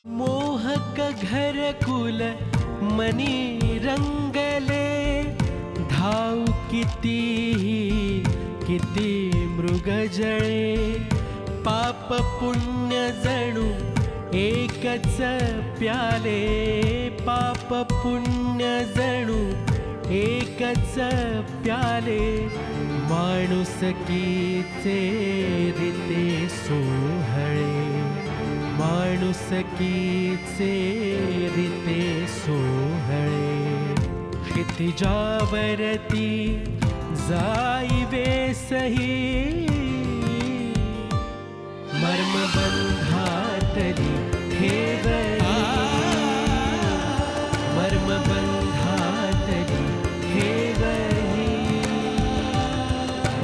मोहक घरकुल मनी रंगले, धाव किती मृगजळे, पाप पुण्य जणू एकच प्याले, पाप पुण्य जणू एकच प्याले, माणुसकीचे रीते सोहळे, माणुसकीचे रीते सोहळे, क्षितिजावरती जाईवे सही, मर्मबंधातली ठेवली, मर्मबंधातली ठेवली,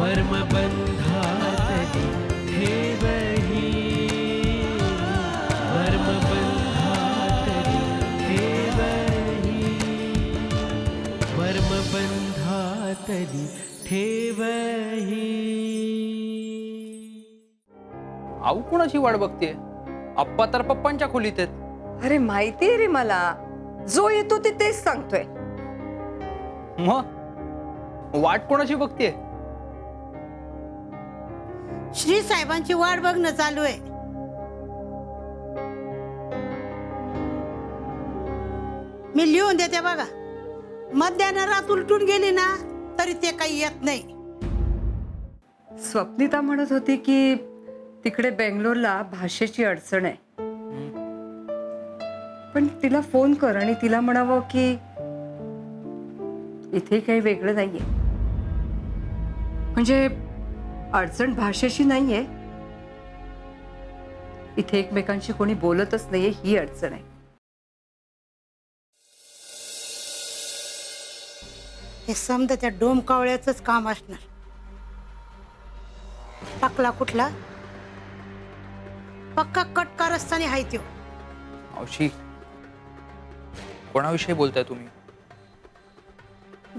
मर्मबंधातली ठेवली, मर्मबंधातली ठेवली, मर्मबंधातली ठेवही. आऊ कोणाची वाट बघते? आप्पा तर पप्पांच्या खोलीत आहेत. अरे माहितीये रे मला, जो येतो ते तेच सांगतोय. मग वाट कोणाची बघते? श्री साहेबांची वाट बघणं चालू आहे. मी लिहून देते बघा. मध्याह्न रात उलटून गेली ना तरी ते काही येत नाही. स्वप्निता म्हणत होती की तिकडे बेंगलोरला भाषेची अडचण आहे, पण तिला फोन कर आणि तिला म्हणावं की इथे काही वेगळं नाहीये. म्हणजे अडचण भाषेची नाहीये, इथे एकमेकांशी कोणी बोलतच नाहीये, ही अडचण आहे. हे समजा त्या डोमकावळ्याचंच काम असणार. टाकला कुठला पक्का कट कारस्थानी हाय त्यो. मावशी कोणाविषयी बोलताय तुम्ही?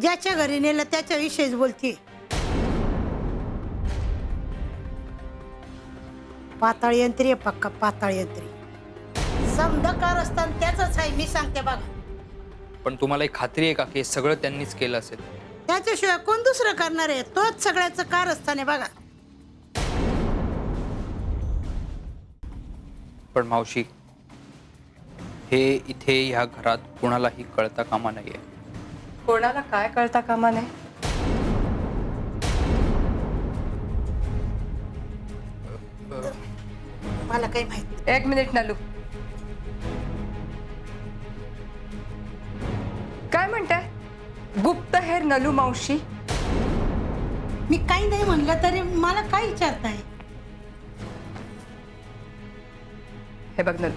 ज्याच्या घरी नेलं त्याच्याविषयीच बोलतीये. पाताळ यंत्री आहे, पक्का पाताळ यंत्री. समजा कारस्थान त्याचंच आहे, मी सांगते बघा. पण तुम्हाला एक खात्री आहे का की हे सगळं त्यांनीच केलं असेल? त्याच्याशिवाय कोण दुसरं करणार आहे? तोच सगळ्याचं कारस्थान आहे बघा. पण मावशी हे इथे ह्या घरात कुणालाही कळता कामा नाहीये. कोणाला काय कळता कामा नये? मला काही माहित. एक मिनिट नलू, काय म्हणताय? गुप्तहेर नलू मावशी? मी काही नाही म्हणलं तरी मला काय विचारताय? हे बघ नलू,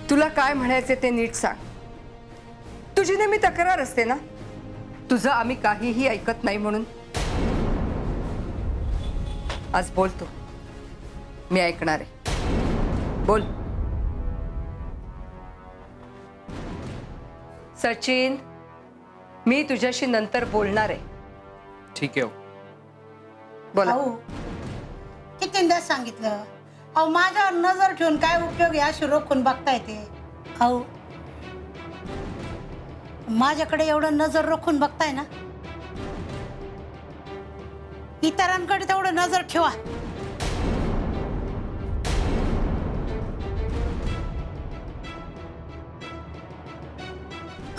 तुला काय म्हणायचे ते नीट सांग. तुझी नेहमी तक्रार असते ना, तुझं आम्ही काहीही ऐकत नाही म्हणून. आज बोलतो, मी ऐकणार आहे. बोल. सचिन, मी तुझ्याशी नंतर बोलणार आहे. ठीक आहे. बोला. अहो कितींदा सांगितलं, अहो माझ्यावर नजर ठेवून काय उपयोग आहे? अशी रोखून बघता येते. अहो माझ्याकडे एवढं नजर रोखून बघताय ना, इतरांकडे तेवढं नजर ठेवा.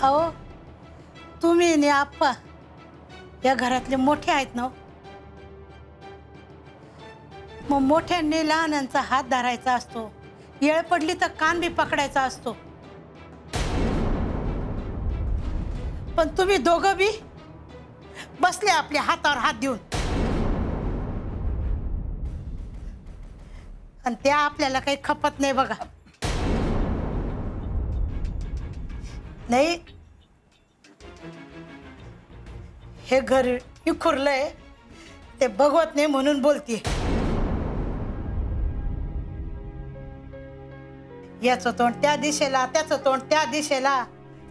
अहो तुम्ही ने आप्पा या घरातले मोठे आहेत ना, मग मोठ्यांनी लहानांचा हात धरायचा असतो, येळ पडली तर कान बी पकडायचा असतो. पण तुम्ही दोघं बी बसले आपल्या हातावर हात देऊन, आणि त्या आपल्याला काही खपत नाही बघा. नाही, हे घर इखुरलंय ते बघवत नाही म्हणून बोलते. याचं तोंड त्या दिशेला, त्याचं तोंड त्या दिशेला,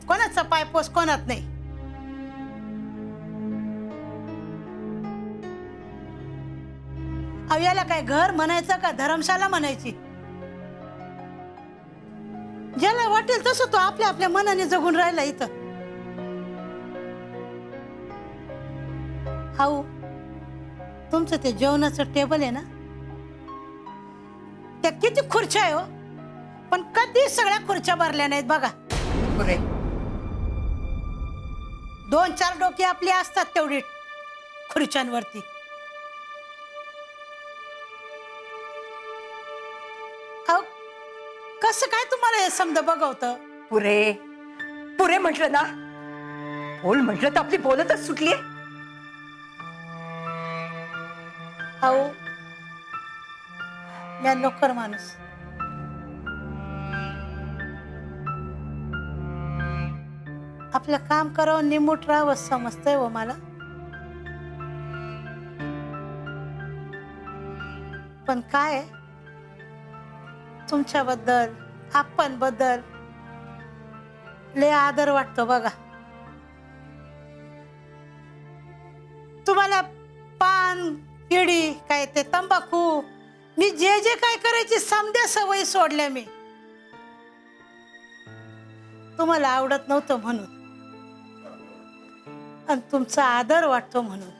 कोणाचा पायपोस कोणात नाही. अहो याला काय घर म्हणायचं का धर्मशाला म्हणायची? ज्याला वाटेल तसं तो आपल्या आपल्या मनाने जगून राहिला इथं. हाऊ तुमचं ते जेवणाचं टेबल आहे ना, त्या किती खुर्च्या आहे हो, पण कधी सगळ्या खुर्च्या भरल्या नाहीत बघा. पुरे 2-4 डोकी आपली असतात तेवढी खुर्च्यांवरती. अहो कसं काय तुम्हाला हे समजा बघवतं? पुरे पुरे म्हटलं ना, बोल म्हटलं तर आपली बोलतच सुटलीये. अहो मी नोकर माणूस, आपलं काम करावं निमूट राहावं समजतंय हो मला. पण काय तुमच्याबद्दल आपणबद्दल लय आदर वाटतो बघा. तुम्हाला पान केळी काय ते तंबाखू मी जे जे काय करायची समध्या सवयी सोडल्या मी. तुम्हाला आवडत नव्हतं म्हणून आणि तुमचा आदर वाटतो म्हणून.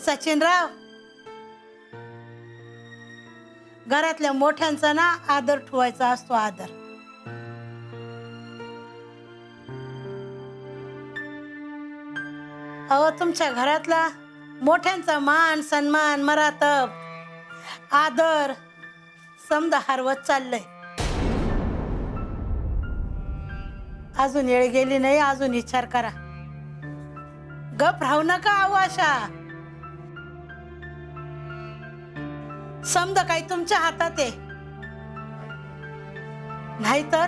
सचिनराव, घरातल्या मोठ्यांचा ना आदर ठेवायचा असतो, आदर. अहो तुमच्या घरातला मोठ्यांचा मान सन्मान मरातब आदर समजा हरवत चाललंय. अजून वेळ गेली नाही, अजून विचार करा. गप राहू नका अहो अशा. समजा काही तुमच्या हातात आहे, नाहीतर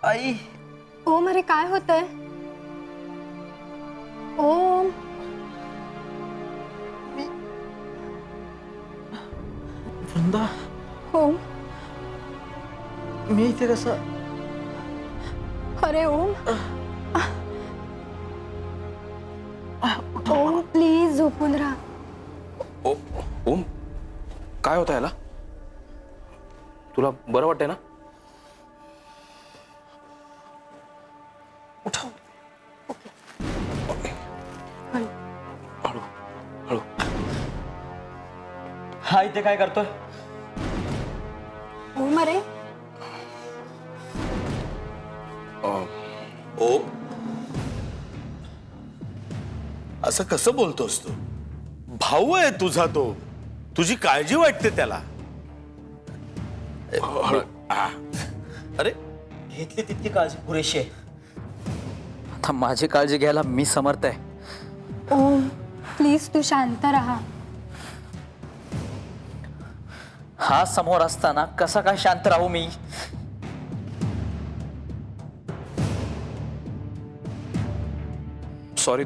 आई. ओम अरे काय होतंय? ओम वृंदा, ओम मी इथे कसं? अरे ओम ओम प्लीज झोपून राहा. ओम काय होतं याला? तुला बरं वाटतंय ना? उठव. हळू हळू. हा इथे काय करतोय? ओम अरे ओम, असं कसं बोलतोस तू? भाऊ आहे तुझा तो, तुझी काळजी वाटते त्याला. अरे घेतली तितकी काळजी पुरेशी आहे. आता माझी काळजी घ्यायला मी समर्थ आहे. ओम प्लीज तू शांत राहा. हा समोर असताना कसा काय शांत राहू मी? सॉरी,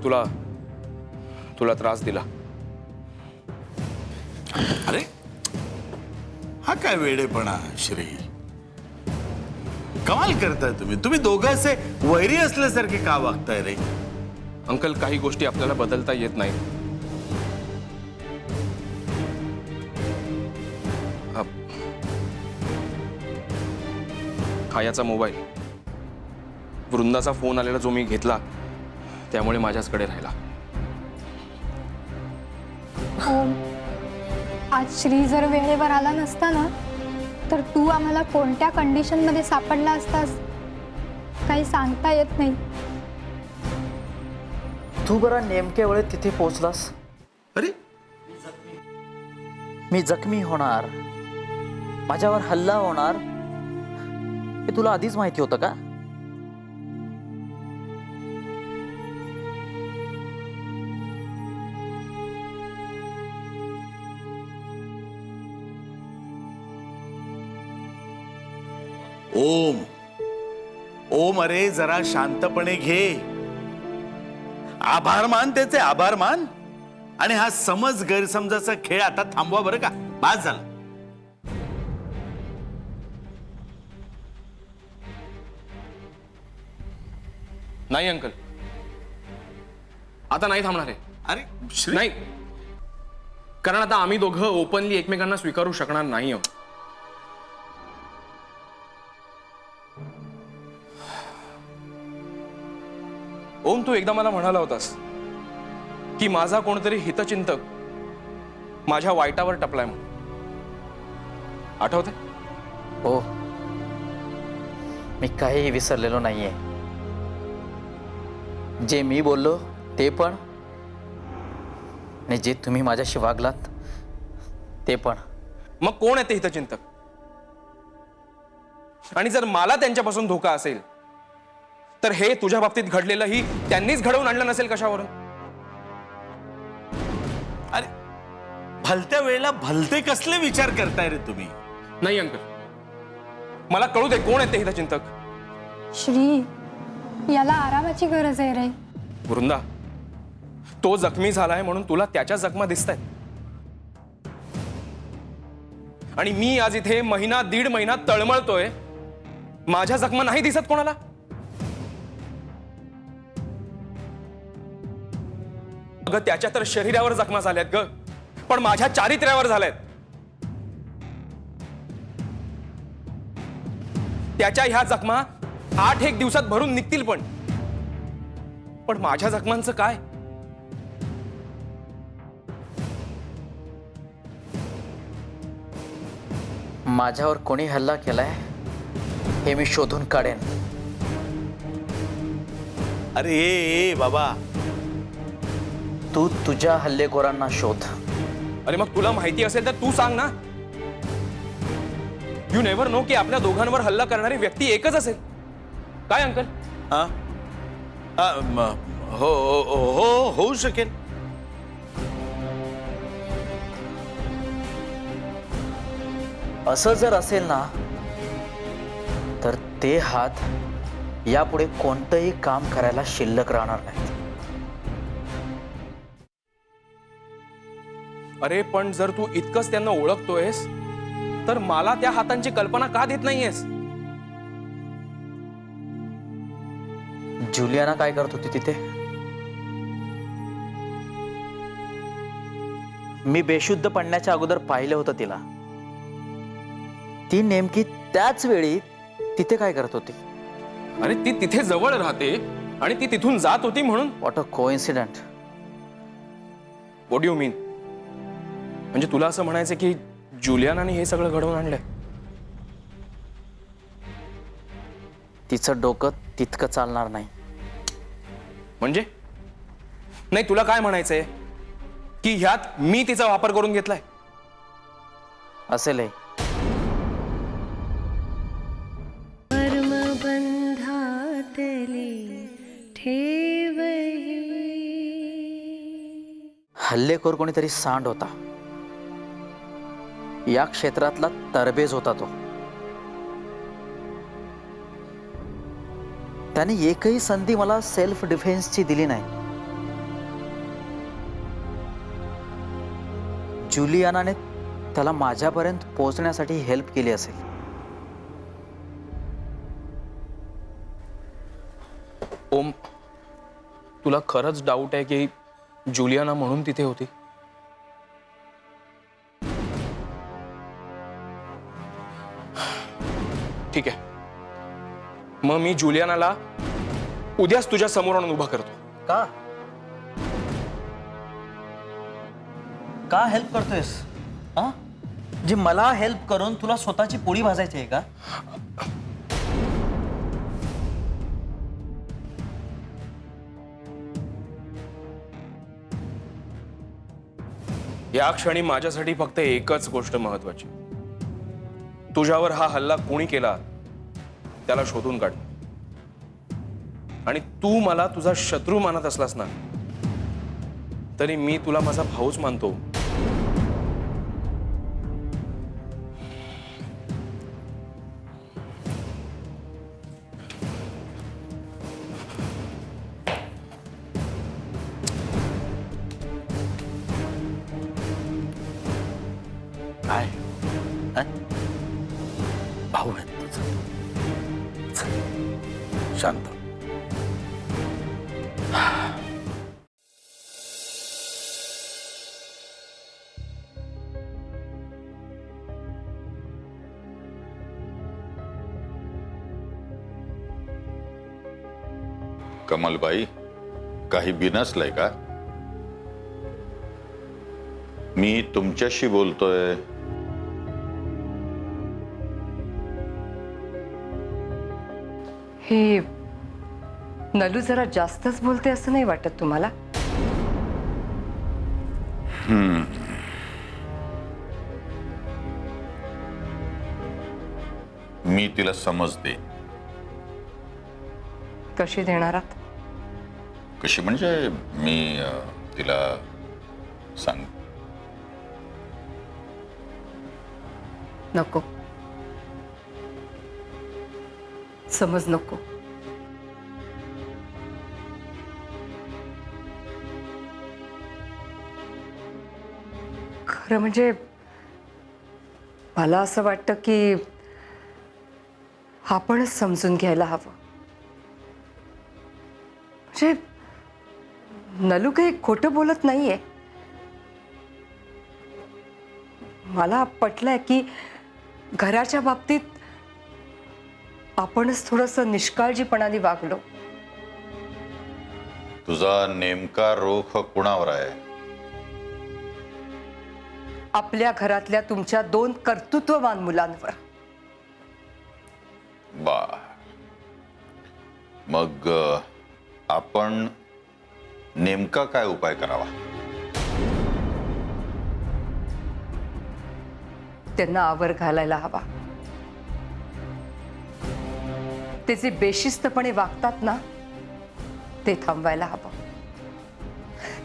तुला त्रास दिला. अरे हा काय वेडेपणा श्री, कमाल करताय तुम्ही. तुम्ही दोघं असे वैरी असल्यासारखे का वागताय रे? अंकल, काही गोष्टी आपल्याला बदलता येत नाही. हा याचा मोबाईल, वृंदाचा फोन आलेला जो मी घेतला त्यामुळे माझ्याचकडे राहिला. ओम आज श्री जर वेळेवर आला नसता ना, तर तू आम्हाला कोणत्या कंडिशन मध्ये सापडला असतास काही सांगता येत नाही. तू बरा नेमक्या वेळेत तिथे पोहोचलास. अरे मी जखमी होणार, माझ्यावर हल्ला होणार हे तुला आधीच माहिती होतं का? ओम ओम अरे जरा शांतपणे घे. आभार मान, त्याचे आभार मान. आणि हा समज गैरसमजाचा खेळ आता थांबवा बरं का. बास झाला. नाही अंकल, आता नाही थांबणार आहे. अरे श्री, नाही, कारण आता आम्ही दोघं ओपनली एकमेकांना स्वीकारू शकणार नाही आहोत. ओम, तू एकदा मला म्हणाला होतास की माझा कोणतरी हितचिंतक माझ्या वाईटावर टपलाय म्हणून. आठवते? हो, मी काहीही विसरलेलो नाहीये. जे मी बोललो ते पण, आणि जे तुम्ही माझ्याशी वागलात ते पण. मग कोण आहे ते हितचिंतक? आणि जर मला त्यांच्यापासून धोका असेल तर हे तुझ्या बाबतीत घडलेलंही त्यांनीच घडवून आणलं नसेल कशावरून? अरे भलत्या वेळेला भलते कसले विचार करताय रे तुम्ही? नाही अंकल, मला कळू दे कोण आहे ते हितचिंतक. श्री, याला आरामाची गरज आहे रे. वृंदा, तो जखमी झालाय म्हणून तुला त्याच्या जखमा दिसतायत, आणि मी आज इथे महिना दीड महिना तळमळतोय. माझ्या जखमा नाही दिसत कोणाला? अगं, त्याच्या तर शरीरावर जखमा झाल्यात ग, पण माझ्या चारित्र्यावर झाल्यात. त्याच्या ह्या जखमा 8 दिवसात भरून निघतील, पण माझ्या जखमांचं काय? माझ्यावर कोणी हल्ला केलाय हे मी शोधून काढेन. अरे ए बाबा, तू तुझ्या हल्लेखोरांना शोध. अरे मग तुला माहिती असेल तर तू सांग ना. यू नेव्हर नो की आपल्या दोघांवर हल्ला करणारी व्यक्ती एकच असेल. काय अंकल? हा? हो हो हो, होऊ शकेल. असं जर असेल ना, तर ते हात यापुढे कोणतंही काम करायला शिल्लक राहणार नाहीत. अरे पण जर तू इतकंच त्यांना ओळखतोयस तर मला त्या हातांची कल्पना का देत नाहीयेस? जुलियाना काय करत होती तिथे? मी बेशुद्ध पडण्याच्या अगोदर पाहिलं होतं तिला. ती नेमकी त्याच वेळी तिथे काय करत होती? अरे ती तिथे जवळ राहते आणि ती तिथून जात होती म्हणून. What a coincident. What do you mean? म्हणजे तुला असं म्हणायचं की जुलियानाने हे सगळं घडवून आणलंय? तिचं डोकं तितकं चालणार नाही. म्हणजे नाही, तुला काय म्हणायचंय की ह्यात मी तिचा वापर करून घेतलाय? असेलही. हल्लेखोर कोणीतरी सांड होता. या क्षेत्रातला तरबेज होता तो. त्याने एकही संधी मला सेल्फ डिफेन्सची दिली नाही. जुलियानाने त्याला माझ्यापर्यंत पोहोचण्यासाठी हेल्प केली असेल. ओम, तुला खरंच डाऊट आहे की जुलियाना म्हणून तिथे होती? ठीक आहे, मग मी जुलियानाला उद्याच तुझ्या समोर आणून उभा करतो. का? का हेल्प करतोयस? हा? जे मला हेल्प करून तुला स्वतःची पोळी भाजायची आहे का? या क्षणी माझ्यासाठी फक्त एकच गोष्ट महत्वाची. तुझ्यावर हा हल्ला कोणी केला त्याला शोधून काढ. आणि तू मला तुझा शत्रू मानत असलास ना, तरी मी तुला माझा भाऊच मानतो. शांत. कमलबाई, काही बिनसलंय का? मी तुमच्याशी बोलतोय. हे नलू जरा जास्तच बोलते असं नाही वाटत तुम्हाला? मी तिला समज दे. कशी देणार आहात? कशी म्हणजे मी तिला सांग. नको, समज नको. खरं म्हणजे मला असं वाटतं की आपणच समजून घ्यायला हवं. म्हणजे नलू काही खोटं बोलत नाहीये. मला पटलंय की घराच्या बाबतीत आपणच थोडंसं निष्काळजीपणाने वागलो. तुझा नेमका रोख कुणावर आहे? आपल्या घरातल्या तुमच्या 2 कर्तृत्ववान मुलांवर. बा मग आपण नेमका काय उपाय करावा? त्यांना आवर घालायला हवा. ते जे बेशिस्तपणे वागतात ना, ते थांबवायला हवं.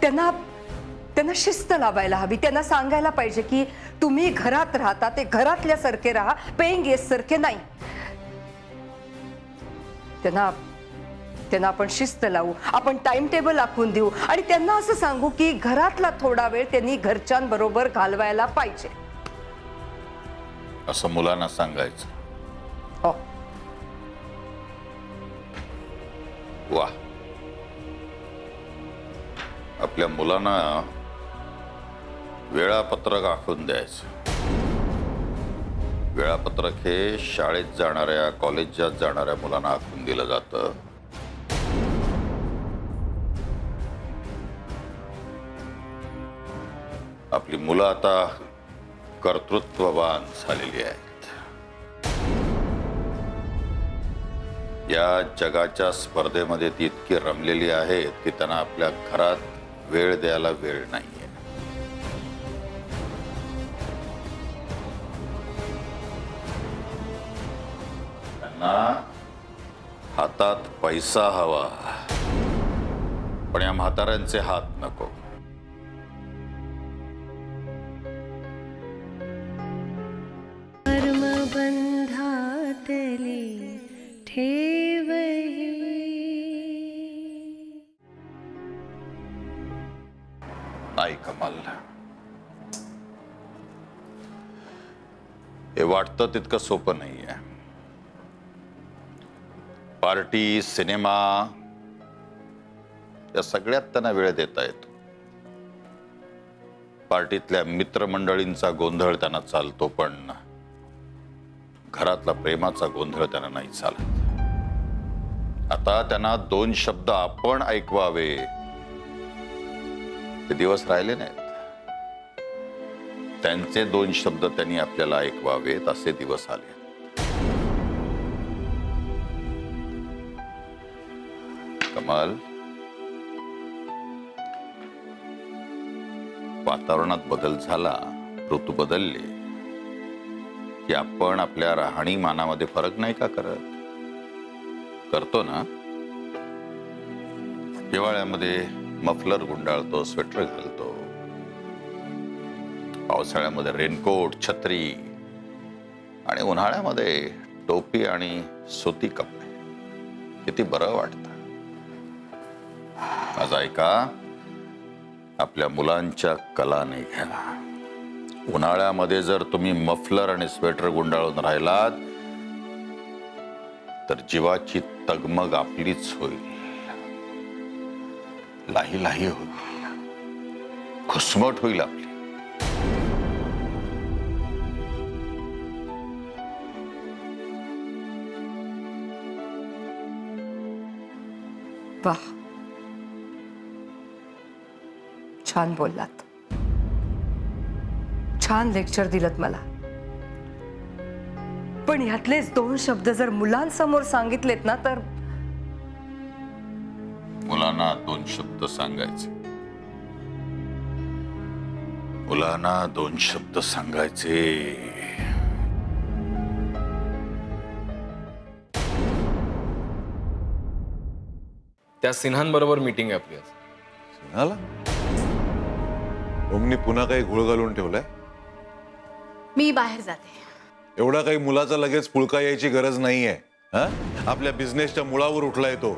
त्यांना शिस्त लावायला हवी. त्यांना सांगायला पाहिजे की तुम्ही घरात राहता ते घरातल्यासारखे राहा, पेइंग गेस्ट सारखे नाही. त्यांना आपण शिस्त लावू, आपण टाइम टेबल आखून देऊ आणि त्यांना असं सांगू की घरातला थोडा वेळ त्यांनी घरच्यांबरोबर घालवायला पाहिजे. असं मुलांना सांगायचं. हो. वा, आपल्या मुलांना वेळापत्रक आखून द्यायचं. वेळापत्रक हे शाळेत जाणाऱ्या, कॉलेजात जाणाऱ्या मुलांना आखून दिलं जातं. आपली मुलं आता कर्तृत्ववान झालेली आहेत. या जगाच्या स्पर्धेमध्ये ती इतकी रमलेली आहेत की त्यांना आपल्या घरात वेळ द्यायला वेळ नाहीये. त्यांना हातात पैसा हवा, पण या म्हाताऱ्यांचे हात नको. कर्मबंधातली ठेवही. नाही कमाल, हे वाटतं तितकं सोपं नाहीये. पार्टी, सिनेमा या सगळ्यात त्यांना वेळ देता येतो. पार्टीतल्या मित्रमंडळींचा गोंधळ त्यांना चालतो, पण घरातला प्रेमाचा गोंधळ त्यांना नाही चालत. आता त्यांना 2 शब्द आपण ऐकवावे ते दिवस राहिले नाहीत. त्यांचे 2 शब्द त्यांनी आपल्याला ऐकवावेत असे दिवस आले. कमाल, वातावरणात बदल झाला, ऋतू बदलले की आपण आपल्या राहणीमानामध्ये फरक नाही का करत? करतो ना. हिवाळ्यामध्ये मफलर गुंडाळतो, स्वेटर घालतो. पावसाळ्यामध्ये रेनकोट, छत्री आणि उन्हाळ्यामध्ये टोपी आणि सुती कपडे. किती बरं वाटतं. आज ऐका, आपल्या मुलांच्या कला नाही घ्यायला. उन्हाळ्यामध्ये जर तुम्ही मफलर आणि स्वेटर गुंडाळून राहिलात तर जीवाची तगमग आपलीच होईल, लाही लाही होईल, घुसमट होईल आपली. वाह, छान बोललात, छान लेक्चर दिलत मला. पण ह्यातलेच 2 शब्द जर मुलांसमोर सांगितलेत ना तर मुलांना 2 शब्द सांगायचे. मुलांना 2 शब्द सांगायचे. त्या सिन्हांबरोबर मीटिंग आहे आपली आज. आला ओमनी पुन्हा काही घोळ घालून ठेवलाय. मी बाहेर जाते. एवढा काही मुलाचा लगेच पुळका यायची गरज नाहीये. हा, आपल्या बिझनेसच्या मुळावर उठलाय तो.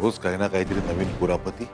रोज काही ना काहीतरी नवीन कुरापती.